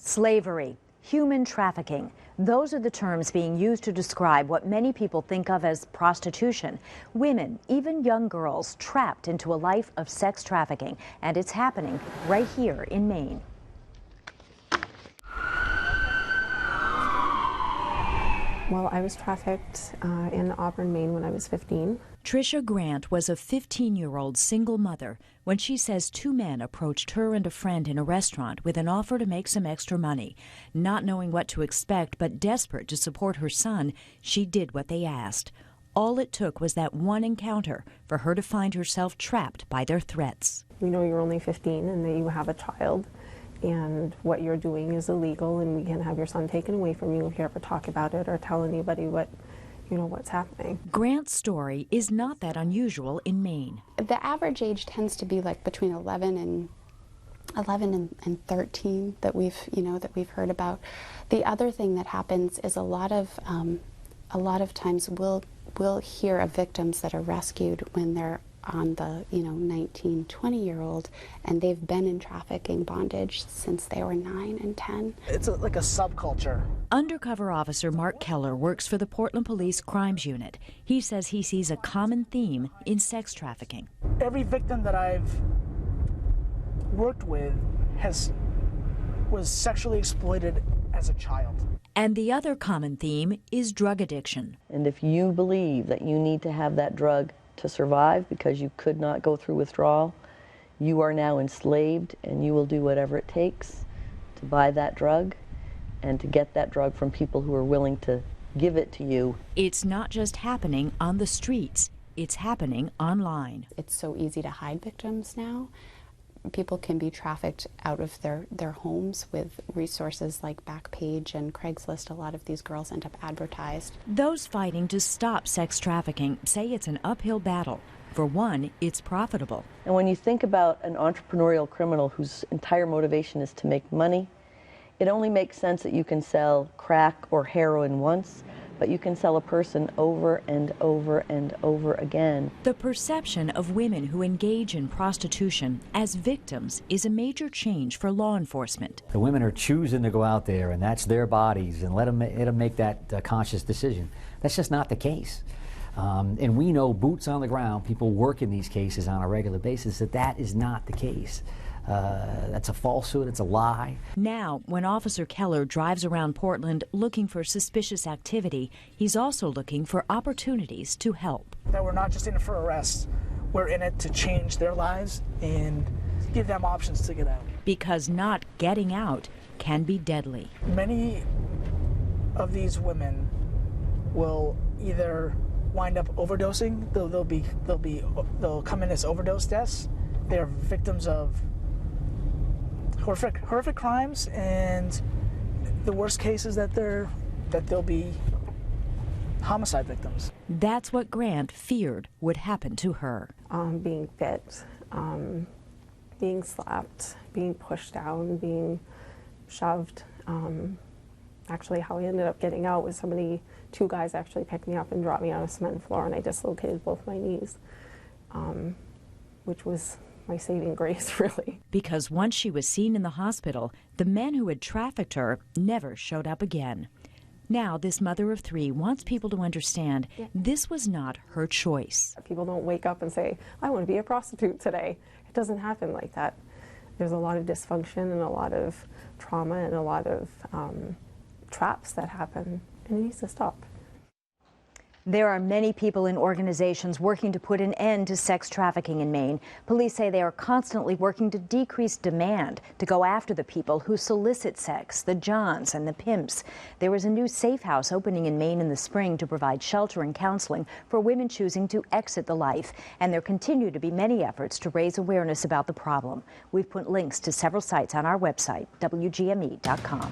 Slavery, human trafficking. Those are the terms being used to describe what many people think of as prostitution. Women, even young girls, trapped into a life of sex trafficking. And it's happening right here in Maine. Well, I was trafficked in Auburn, Maine when I was 15. Tricia Grant was a 15-year-old single mother when she says two men approached her and a friend in a restaurant with an offer to make some extra money. Not knowing what to expect but desperate to support her son, she did what they asked. All it took was that one encounter for her to find herself trapped by their threats. We know you're only 15 and that you have a child, and what you're doing is illegal, and we can have your son taken away from you if you ever talk about it or tell anybody what's happening. Grant's story is not that unusual in Maine. The average age tends to be like between 11 and 13 that we've heard about. The other thing that happens is a lot of times we'll hear of victims that are rescued when they're on the 19, 20-year-old, and they've been in trafficking bondage since they were 9 and 10. It's like a subculture. Undercover officer Mark Keller works for the Portland Police Crimes Unit. He says he sees a common theme in sex trafficking. Every victim that I've worked with was sexually exploited as a child. And the other common theme is drug addiction. And if you believe that you need to have that drug to survive because you could not go through withdrawal, you are now enslaved, and you will do whatever it takes to buy that drug and to get that drug from people who are willing to give it to you. It's not just happening on the streets, it's happening online. It's so easy to hide victims now. People can be trafficked out of their homes with resources like Backpage and Craigslist. A lot of these girls end up advertised. Those fighting to stop sex trafficking say it's an uphill battle. For one, it's profitable. And when you think about an entrepreneurial criminal whose entire motivation is to make money, it only makes sense that you can sell crack or heroin once, but you can sell a person over and over and over again. The perception of women who engage in prostitution as victims is a major change for law enforcement. The women are choosing to go out there, and that's their bodies, and let them make that conscious decision. That's just not the case. And we know, boots on the ground, people work in these cases on a regular basis, that is not the case. That's a falsehood, it's a lie. Now, when Officer Keller drives around Portland looking for suspicious activity, he's also looking for opportunities to help. That we're not just in it for arrests, we're in it to change their lives and give them options to get out. Because not getting out can be deadly. Many of these women will either wind up overdosing, they'll come in as overdose deaths. They're victims of horrific crimes, and the worst case is that they'll be homicide victims. That's what Grant feared would happen to her. Being bit, being slapped, being pushed down, being shoved. Actually, how I ended up getting out was two guys actually picked me up and dropped me on a cement floor, and I dislocated both my knees, which was my saving grace, really. Because once she was seen in the hospital, the men who had trafficked her never showed up again. Now, this mother of 3 wants people to understand this was not her choice. People don't wake up and say, I want to be a prostitute today. It doesn't happen like that. There's a lot of dysfunction and a lot of trauma and a lot of traps that happen, and it needs to stop. There are many people and organizations working to put an end to sex trafficking in Maine. Police say they are constantly working to decrease demand, to go after the people who solicit sex, the Johns and the pimps. There is a new safe house opening in Maine in the spring to provide shelter and counseling for women choosing to exit the life. And there continue to be many efforts to raise awareness about the problem. We've put links to several sites on our website, WGME.com.